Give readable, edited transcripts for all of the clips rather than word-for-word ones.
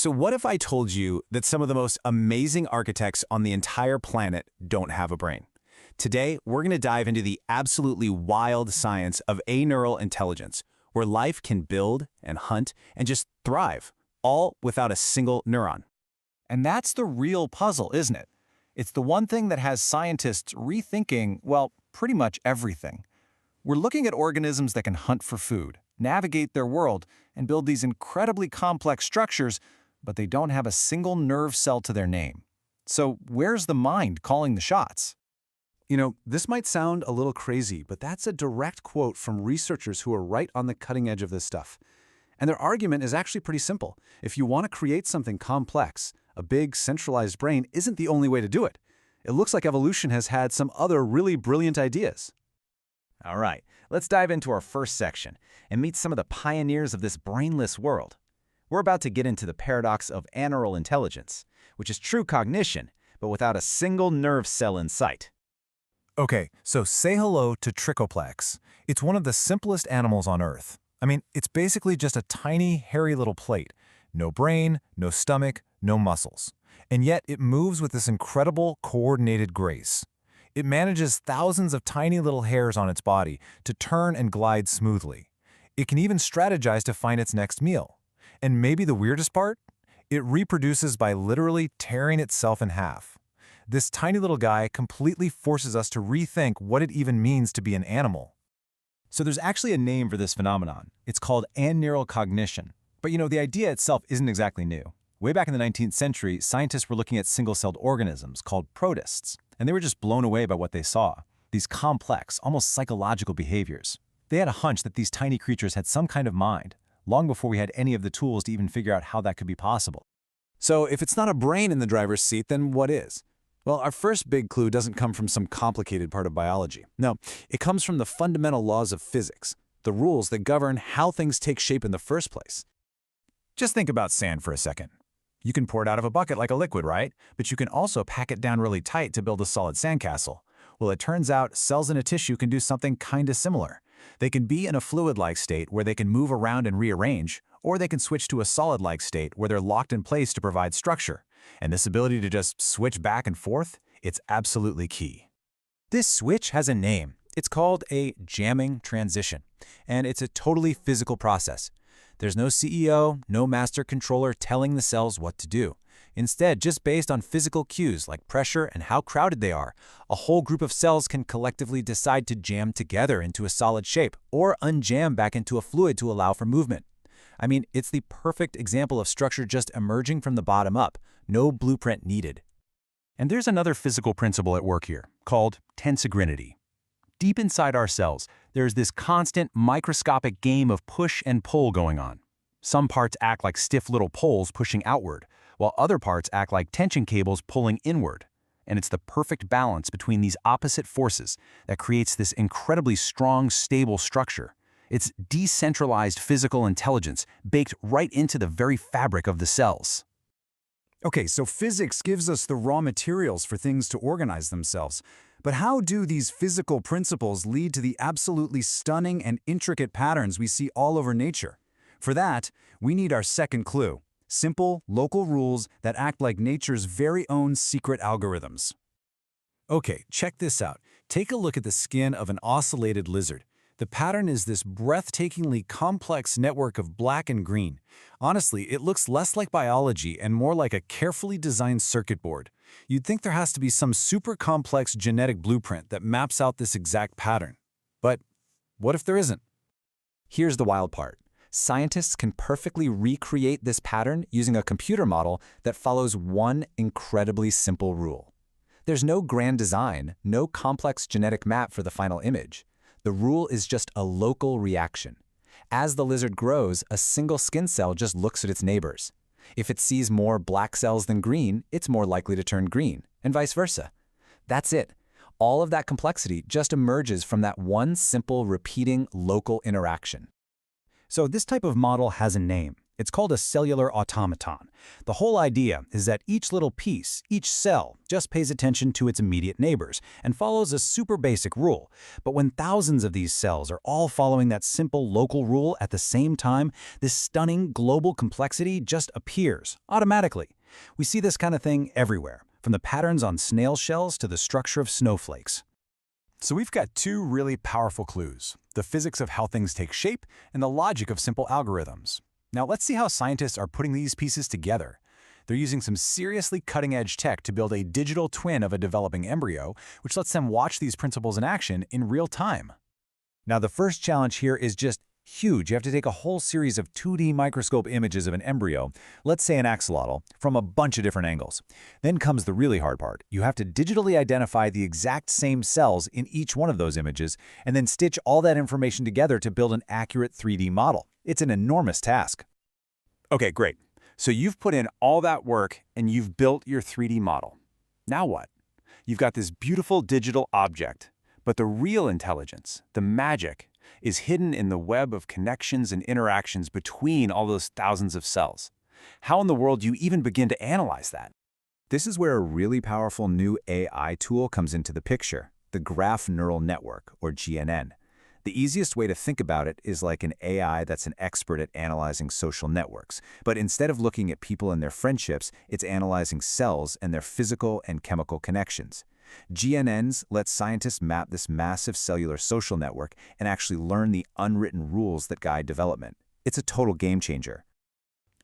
So what if I told you that some of the most amazing architects on the entire planet don't have a brain? Today, we're going to dive into the absolutely wild science of aneural intelligence, where life can build and hunt and just thrive, all without a single neuron. And that's the real puzzle, isn't it? It's the one thing that has scientists rethinking, well, pretty much everything. We're looking at organisms that can hunt for food, navigate their world, and build these incredibly complex structures, but they don't have a single nerve cell to their name. So where's the mind calling the shots? You know, this might sound a little crazy, but that's a direct quote from researchers who are right on the cutting edge of this stuff. And their argument is actually pretty simple. If you want to create something complex, a big, centralized brain isn't the only way to do it. It looks like evolution has had some other really brilliant ideas. All right, let's dive into our first section and meet some of the pioneers of this brainless world. We're about to get into the paradox of aneural intelligence, which is true cognition, but without a single nerve cell in sight. Okay, so say hello to Trichoplax. It's one of the simplest animals on Earth. I mean, it's basically just a tiny, hairy little plate. No brain, no stomach, no muscles. And yet it moves with this incredible, coordinated grace. It manages thousands of tiny little hairs on its body to turn and glide smoothly. It can even strategize to find its next meal. And maybe the weirdest part? It reproduces by literally tearing itself in half. This tiny little guy completely forces us to rethink what it even means to be an animal. So there's actually a name for this phenomenon. It's called aneural cognition. But the idea itself isn't exactly new. Way back in the 19th century, scientists were looking at single-celled organisms called protists, and they were just blown away by what they saw. These complex, almost psychological behaviors. They had a hunch that these tiny creatures had some kind of mind, long before we had any of the tools to even figure out how that could be possible. So if it's not a brain in the driver's seat, then what is? Well, our first big clue doesn't come from some complicated part of biology. No, it comes from the fundamental laws of physics, the rules that govern how things take shape in the first place. Just think about sand for a second. You can pour it out of a bucket like a liquid, right? But you can also pack it down really tight to build a solid sandcastle. Well, it turns out cells in a tissue can do something kind of similar. They can be in a fluid-like state where they can move around and rearrange, or they can switch to a solid-like state where they're locked in place to provide structure. And this ability to just switch back and forth, it's absolutely key. This switch has a name. It's called a jamming transition, and it's a totally physical process. There's no CEO, no master controller telling the cells what to do. Instead, just based on physical cues like pressure and how crowded they are, a whole group of cells can collectively decide to jam together into a solid shape or unjam back into a fluid to allow for movement. I mean, it's the perfect example of structure just emerging from the bottom up, no blueprint needed. And there's another physical principle at work here, called tensegrity. Deep inside our cells, there's this constant microscopic game of push and pull going on. Some parts act like stiff little poles pushing outward, while other parts act like tension cables pulling inward. And it's the perfect balance between these opposite forces that creates this incredibly strong, stable structure. It's decentralized physical intelligence baked right into the very fabric of the cells. Okay, so physics gives us the raw materials for things to organize themselves. But how do these physical principles lead to the absolutely stunning and intricate patterns we see all over nature? For that, we need our second clue: simple, local rules that act like nature's very own secret algorithms. Okay, check this out. Take a look at the skin of an ocellated lizard. The pattern is this breathtakingly complex network of black and green. Honestly, it looks less like biology and more like a carefully designed circuit board. You'd think there has to be some super complex genetic blueprint that maps out this exact pattern. But what if there isn't? Here's the wild part. Scientists can perfectly recreate this pattern using a computer model that follows one incredibly simple rule. There's no grand design, no complex genetic map for the final image. The rule is just a local reaction. As the lizard grows, a single skin cell just looks at its neighbors. If it sees more black cells than green, it's more likely to turn green, and vice versa. That's it. All of that complexity just emerges from that one simple, repeating local interaction. So this type of model has a name. It's called a cellular automaton. The whole idea is that each little piece, each cell, just pays attention to its immediate neighbors and follows a super basic rule. But when thousands of these cells are all following that simple local rule at the same time, this stunning global complexity just appears automatically. We see this kind of thing everywhere, from the patterns on snail shells to the structure of snowflakes. So we've got two really powerful clues: the physics of how things take shape and the logic of simple algorithms. Now let's see how scientists are putting these pieces together. They're using some seriously cutting-edge tech to build a digital twin of a developing embryo, which lets them watch these principles in action in real time. Now, the first challenge here is just huge. You have to take a whole series of 2D microscope images of an embryo, let's say an axolotl, from a bunch of different angles. Then comes the really hard part. You have to digitally identify the exact same cells in each one of those images, and then stitch all that information together to build an accurate 3D model. It's an enormous task. Okay, great. So you've put in all that work and you've built your 3D model. Now what? You've got this beautiful digital object, but the real intelligence, the magic, is hidden in the web of connections and interactions between all those thousands of cells. How in the world do you even begin to analyze that? This is where a really powerful new AI tool comes into the picture, the Graph Neural Network, or GNN. The easiest way to think about it is like an AI that's an expert at analyzing social networks. But instead of looking at people and their friendships, it's analyzing cells and their physical and chemical connections. GNNs let scientists map this massive cellular social network and actually learn the unwritten rules that guide development. It's a total game changer.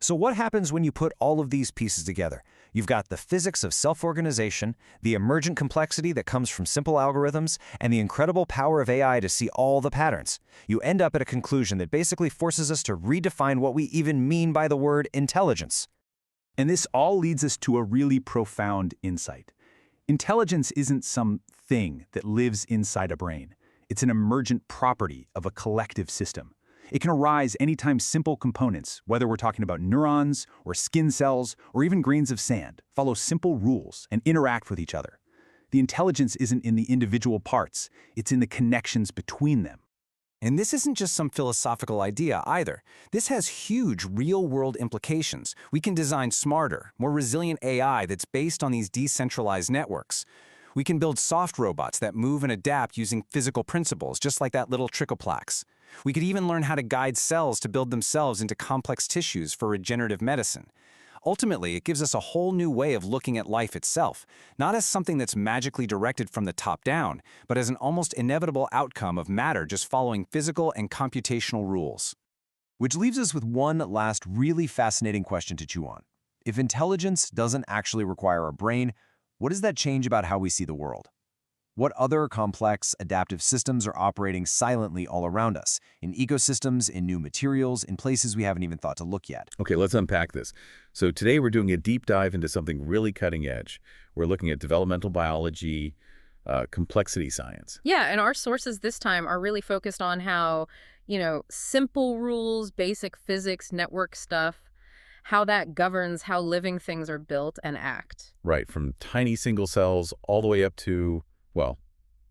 So what happens when you put all of these pieces together? You've got the physics of self-organization, the emergent complexity that comes from simple algorithms, and the incredible power of AI to see all the patterns. You end up at a conclusion that basically forces us to redefine what we even mean by the word intelligence. And this all leads us to a really profound insight. Intelligence isn't some thing that lives inside a brain. It's an emergent property of a collective system. It can arise anytime simple components, whether we're talking about neurons or skin cells or even grains of sand, follow simple rules and interact with each other. The intelligence isn't in the individual parts, it's in the connections between them. And this isn't just some philosophical idea either. This has huge real-world implications. We can design smarter, more resilient AI that's based on these decentralized networks. We can build soft robots that move and adapt using physical principles, just like that little Trichoplax. We could even learn how to guide cells to build themselves into complex tissues for regenerative medicine. Ultimately, it gives us a whole new way of looking at life itself, not as something that's magically directed from the top down, but as an almost inevitable outcome of matter just following physical and computational rules. Which leaves us with one last really fascinating question to chew on. If intelligence doesn't actually require a brain, what does that change about how we see the world? What other complex, adaptive systems are operating silently all around us, in ecosystems, in new materials, in places we haven't even thought to look yet? Okay, let's unpack this. So today we're doing a deep dive into something really cutting edge. We're looking at developmental biology, complexity science. Yeah, and our sources this time are really focused on how, simple rules, basic physics, network stuff, how that governs how living things are built and act. Right, from tiny single cells all the way up to, well,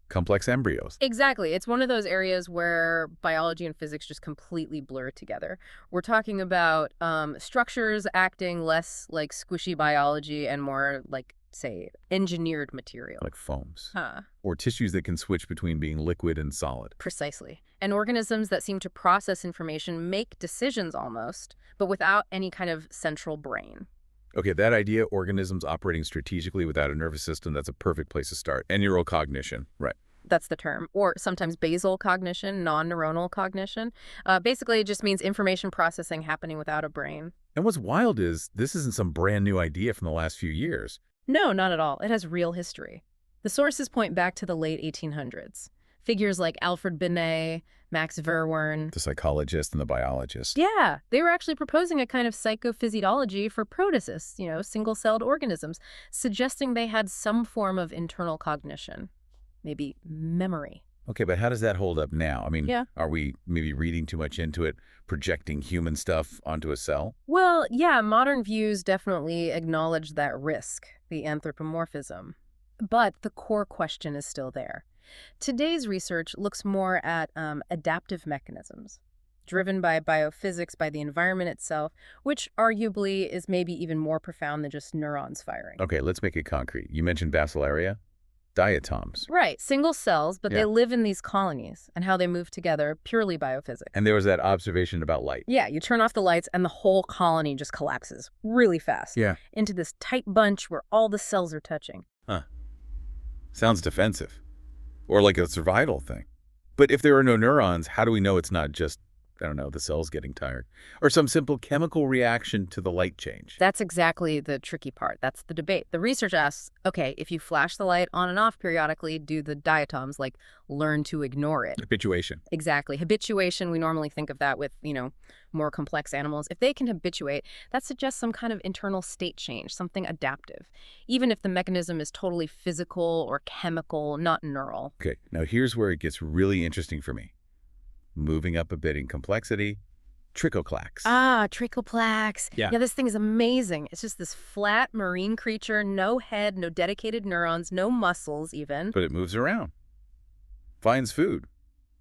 complex embryos. Exactly. It's one of those areas where biology and physics just completely blur together. We're talking about structures acting less like squishy biology and more like, say, engineered material. Like foams. Huh. Or tissues that can switch between being liquid and solid. Precisely. And organisms that seem to process information, make decisions almost, but without any kind of central brain. Okay, that idea, organisms operating strategically without a nervous system, that's a perfect place to start. Aneural cognition, right. That's the term. Or sometimes basal cognition, non-neuronal cognition. Basically, it just means information processing happening without a brain. And what's wild is this isn't some brand new idea from the last few years. No, not at all. It has real history. The sources point back to the late 1800s. Figures like Alfred Binet, Max Verworn. The psychologist and the biologist. Yeah, they were actually proposing a kind of psychophysiology for protists, single-celled organisms, suggesting they had some form of internal cognition, maybe memory. Okay, but how does that hold up now? I mean, Yeah. Are we maybe reading too much into it, projecting human stuff onto a cell? Well, yeah, modern views definitely acknowledge that risk, the anthropomorphism. But the core question is still there. Today's research looks more at adaptive mechanisms. driven by biophysics, by the environment itself, which arguably is maybe even more profound than just neurons firing. Okay, let's make it concrete. You mentioned Bacillaria, diatoms. Right, single cells, but Yeah. they live in these colonies, and how they move together, purely biophysics. And there was that observation about light. Yeah, you turn off the lights and the whole colony just collapses really fast into this tight bunch where all the cells are touching. Huh. Sounds defensive. Or like a survival thing. But if there are no neurons, how do we know it's not just, I don't know, the cells getting tired? Or some simple chemical reaction to the light change? That's exactly the tricky part. That's the debate. The research asks, okay, if you flash the light on and off periodically, do the diatoms, like, learn to ignore it? Habituation. Exactly. Habituation, we normally think of that with, more complex animals. If they can habituate, that suggests some kind of internal state change, something adaptive, even if the mechanism is totally physical or chemical, not neural. Okay, now here's where it gets really interesting for me. Moving up a bit in complexity, Trichoplax. Ah, Trichoplax. Yeah. Yeah, this thing is amazing. It's just this flat marine creature, no head, no dedicated neurons, no muscles even. But it moves around, finds food,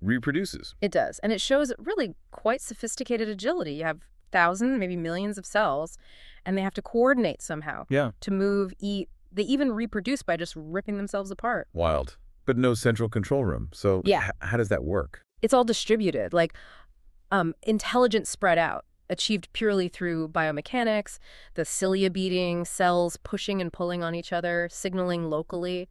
reproduces. It does. And it shows really quite sophisticated agility. You have thousands, maybe millions of cells, and they have to coordinate somehow to move, eat. They even reproduce by just ripping themselves apart. Wild. But no central control room. So Yeah. how does that work? It's all distributed, like intelligence spread out, achieved purely through biomechanics, the cilia beating, cells pushing and pulling on each other, signaling locally.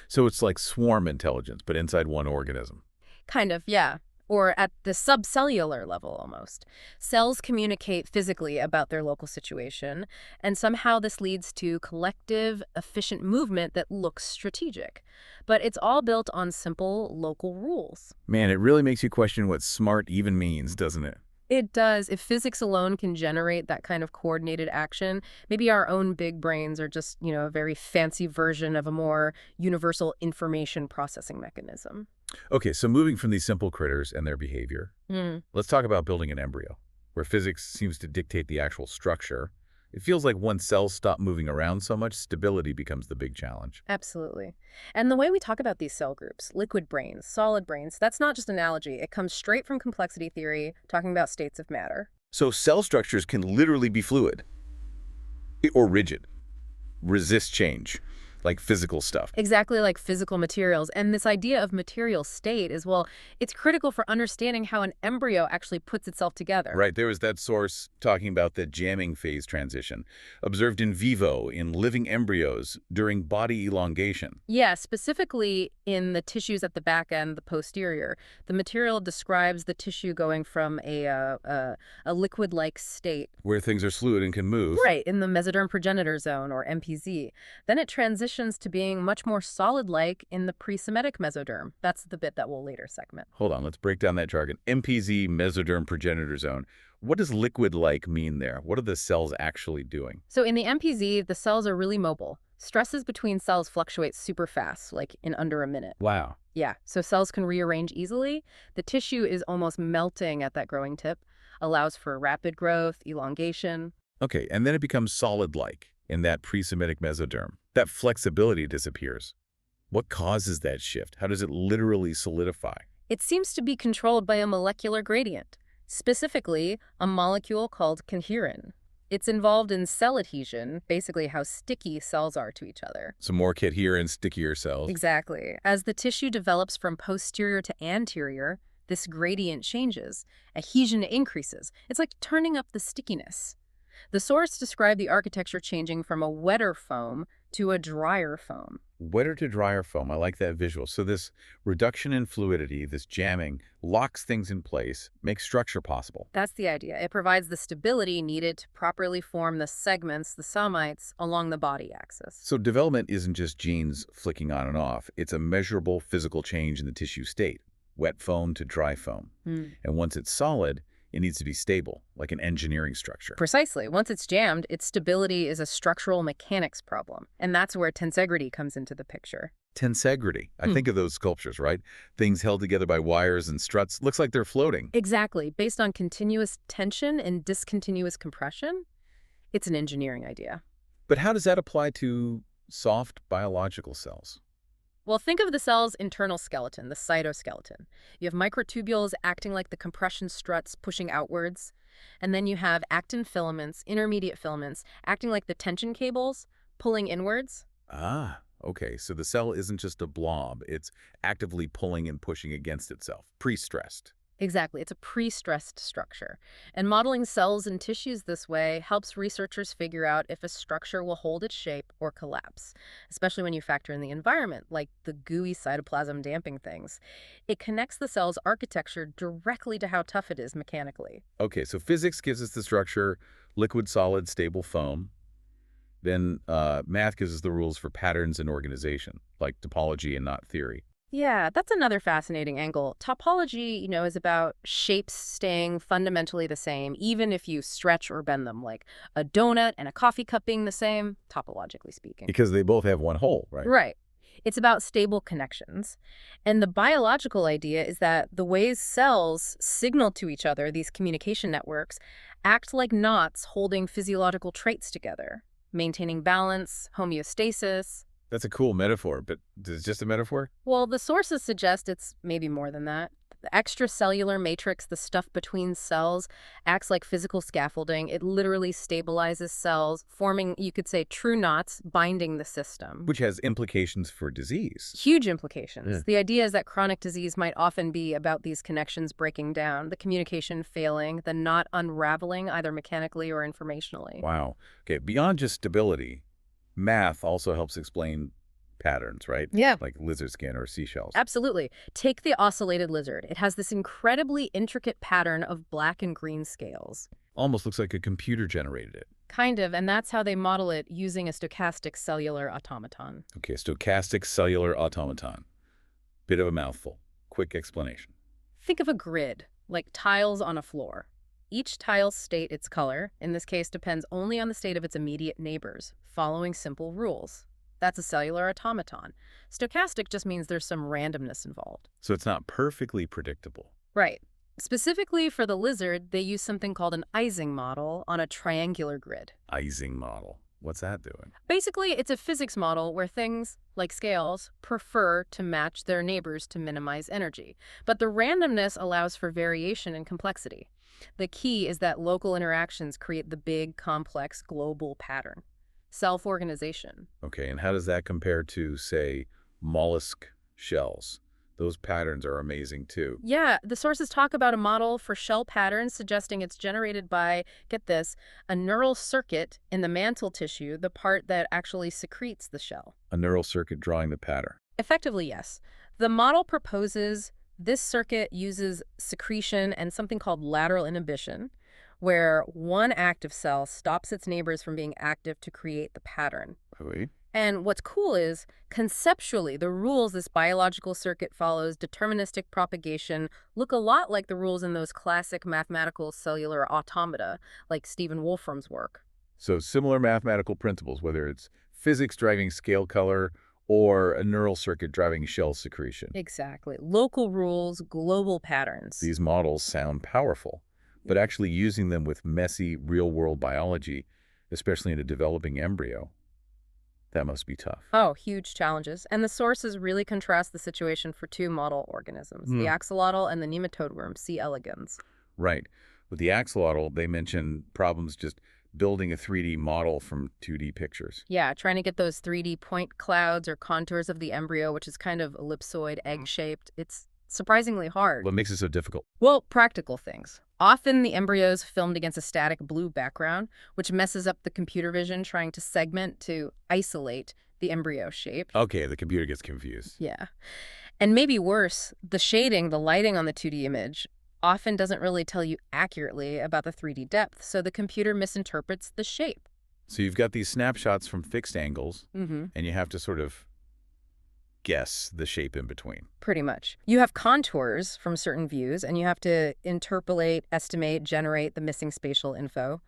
So it's like swarm intelligence, but inside one organism. Kind of, yeah. Or at the subcellular level almost. Cells communicate physically about their local situation, and somehow this leads to collective, efficient movement that looks strategic. But it's all built on simple local rules. Man, it really makes you question what smart even means, doesn't it? It does. If physics alone can generate that kind of coordinated action, maybe our own big brains are just, a very fancy version of a more universal information processing mechanism. Okay, so moving from these simple critters and their behavior, let's talk about building an embryo, where physics seems to dictate the actual structure. It feels like once cells stop moving around so much, stability becomes the big challenge. Absolutely. And the way we talk about these cell groups, liquid brains, solid brains, that's not just analogy. It comes straight from complexity theory, talking about states of matter. So cell structures can literally be fluid or rigid, resist change, like physical stuff. Exactly, like physical materials. And this idea of material state is, well, it's critical for understanding how an embryo actually puts itself together. Right, there was that source talking about the jamming phase transition, observed in vivo in living embryos during body elongation. Yeah, specifically in the tissues at the back end, the posterior. The material describes the tissue going from a liquid-like state. Where things are fluid and can move. Right, in the mesoderm progenitor zone, or MPZ. Then it transitions to being much more solid-like in the pre-Semitic mesoderm. That's the bit that we'll later segment. Hold on, let's break down that jargon. MPZ, mesoderm progenitor zone. What does liquid-like mean there? What are the cells actually doing? So in the MPZ, the cells are really mobile. Stresses between cells fluctuate super fast, like in under a minute. Wow. Yeah, so cells can rearrange easily. The tissue is almost melting at that growing tip, allows for rapid growth, elongation. Okay, and then it becomes solid-like in that pre-Semitic mesoderm. That flexibility disappears. What causes that shift? How does it literally solidify? It seems to be controlled by a molecular gradient, specifically a molecule called coherin. It's involved in cell adhesion, basically how sticky cells are to each other. Some more coherent, stickier cells. Exactly. As the tissue develops from posterior to anterior, this gradient changes. Adhesion increases. It's like turning up the stickiness. The source described the architecture changing from a wetter foam to a drier foam. Wetter to drier foam, I like that visual. So this reduction in fluidity, this jamming, locks things in place, makes structure possible. That's the idea. It provides the stability needed to properly form the segments, the somites, along the body axis. So development isn't just genes flicking on and off. It's a measurable physical change in the tissue state, wet foam to dry foam. And once it's solid, it needs to be stable, like an engineering structure. Precisely. Once it's jammed, its stability is a structural mechanics problem. And that's where tensegrity comes into the picture. Tensegrity. I think of those sculptures, right? Things held together by wires and struts. Looks like they're floating. Exactly. Based on continuous tension and discontinuous compression, it's an engineering idea. But how does that apply to soft biological cells? Well, think of the cell's internal skeleton, the cytoskeleton. You have microtubules acting like the compression struts pushing outwards. And then you have actin filaments, intermediate filaments, acting like the tension cables pulling inwards. Ah, okay. So the cell isn't just a blob. It's actively pulling and pushing against itself, pre-stressed. Exactly. It's a pre-stressed structure. And modeling cells and tissues this way helps researchers figure out if a structure will hold its shape or collapse, especially when you factor in the environment, like the gooey cytoplasm damping things. It connects the cell's architecture directly to how tough it is mechanically. Okay, so physics gives us the structure, liquid, solid, stable foam. Then math gives us the rules for patterns and organization, like topology and not theory. Yeah, that's another fascinating angle. Topology, is about shapes staying fundamentally the same, even if you stretch or bend them, like a donut and a coffee cup being the same, topologically speaking. Because they both have one hole, right? Right. It's about stable connections. And the biological idea is that the ways cells signal to each other, these communication networks, act like knots holding physiological traits together, maintaining balance, homeostasis. That's a cool metaphor, but is it just a metaphor? Well, the sources suggest it's maybe more than that. The extracellular matrix, the stuff between cells, acts like physical scaffolding. It literally stabilizes cells, forming, you could say, true knots binding the system. Which has implications for disease. Huge implications. Yeah. The idea is that chronic disease might often be about these connections breaking down, the communication failing, the knot unraveling either mechanically or informationally. Wow. Okay, beyond just stability, math also helps explain patterns, right? Yeah. Like lizard skin or seashells. Absolutely. Take the ocellated lizard. It has this incredibly intricate pattern of black and green scales. Almost looks like a computer generated it. Kind of, and that's how they model it using a stochastic cellular automaton. Okay, stochastic cellular automaton. Bit of a mouthful. Quick explanation. Think of a grid, like tiles on a floor. Each tile's state, its color, in this case depends only on the state of its immediate neighbors, following simple rules. That's a cellular automaton. Stochastic just means there's some randomness involved. So it's not perfectly predictable. Right. Specifically for the lizard, they use something called an Ising model on a triangular grid. Ising model. What's that doing? Basically, it's a physics model where things, like scales, prefer to match their neighbors to minimize energy. But the randomness allows for variation and complexity. The key is that local interactions create the big, complex, global pattern. Self-organization. Okay, and how does that compare to, say, mollusk shells? Those patterns are amazing, too. Yeah, the sources talk about a model for shell patterns suggesting it's generated by, get this, a neural circuit in the mantle tissue, the part that actually secretes the shell. A neural circuit drawing the pattern. Effectively, yes. The model proposes this circuit uses secretion and something called lateral inhibition, where one active cell stops its neighbors from being active to create the pattern. Oui. And what's cool is, conceptually, the rules this biological circuit follows, deterministic propagation, look a lot like the rules in those classic mathematical cellular automata, like Stephen Wolfram's work. So similar mathematical principles, whether it's physics driving scale color or a neural circuit driving shell secretion. Exactly. Local rules, global patterns. These models sound powerful, but actually using them with messy, real-world biology, especially in a developing embryo, that must be tough. Oh, huge challenges. And the sources really contrast the situation for two model organisms, the axolotl and the nematode C. elegans. Right. With the axolotl, they mention problems just building a 3D model from 2D pictures. Yeah, trying to get those 3D point clouds or contours of the embryo, which is kind of ellipsoid, egg-shaped. It's surprisingly hard. What makes it so difficult? Well, practical things. Often the embryo's filmed against a static blue background, which messes up the computer vision trying to segment to isolate the embryo shape. Okay, the computer gets confused. Yeah. And maybe worse, the shading, the lighting on the 2D image often doesn't really tell you accurately about the 3D depth, so the computer misinterprets the shape. So you've got these snapshots from fixed angles, Mm-hmm. and you have to sort of guess the shape in between. Pretty much. You have contours from certain views, and you have to interpolate, estimate, generate the missing spatial info.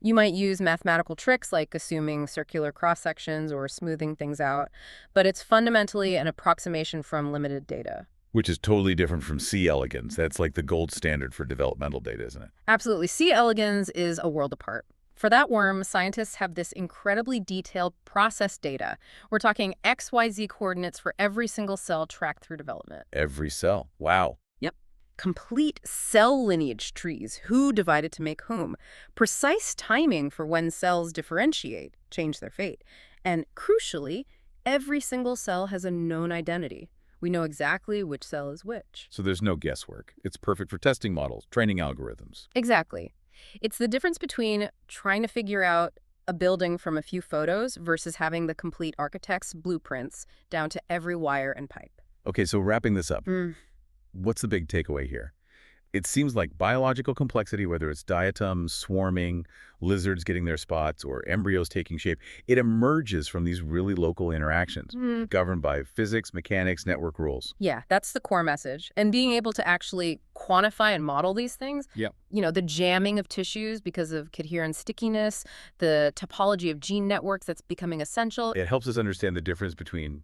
You might use mathematical tricks like assuming circular cross-sections or smoothing things out, but it's fundamentally an approximation from limited data. Which is totally different from C. elegans. That's like the gold standard for developmental data, isn't it? Absolutely. C. elegans is a world apart. For that worm, scientists have this incredibly detailed process data. We're talking XYZ coordinates for every single cell tracked through development. Every cell. Wow. Yep. Complete cell lineage trees, who divided to make whom. Precise timing for when cells differentiate, change their fate. And crucially, every single cell has a known identity. We know exactly which cell is which. So there's no guesswork. It's perfect for testing models, training algorithms. Exactly. It's the difference between trying to figure out a building from a few photos versus having the complete architect's blueprints down to every wire and pipe. Okay, so wrapping this up, what's the big takeaway here? It seems like biological complexity, whether it's diatoms swarming, lizards getting their spots, or embryos taking shape, it emerges from these really local interactions, governed by physics, mechanics, network rules. Yeah, that's the core message. And being able to actually quantify and model these things, the jamming of tissues because of coherent stickiness, the topology of gene networks that's becoming essential. It helps us understand the difference between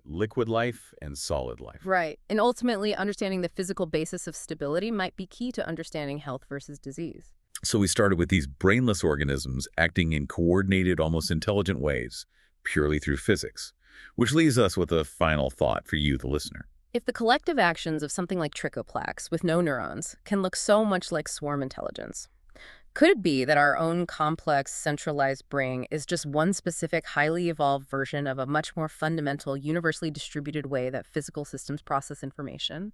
liquid life and solid life. Right. And ultimately, understanding the physical basis of stability might be key to understanding health versus disease. So we started with these brainless organisms acting in coordinated, almost intelligent ways, purely through physics, which leaves us with a final thought for you, the listener. If the collective actions of something like Trichoplax with no neurons can look so much like swarm intelligence, could it be that our own complex, centralized brain is just one specific, highly evolved version of a much more fundamental, universally distributed way that physical systems process information?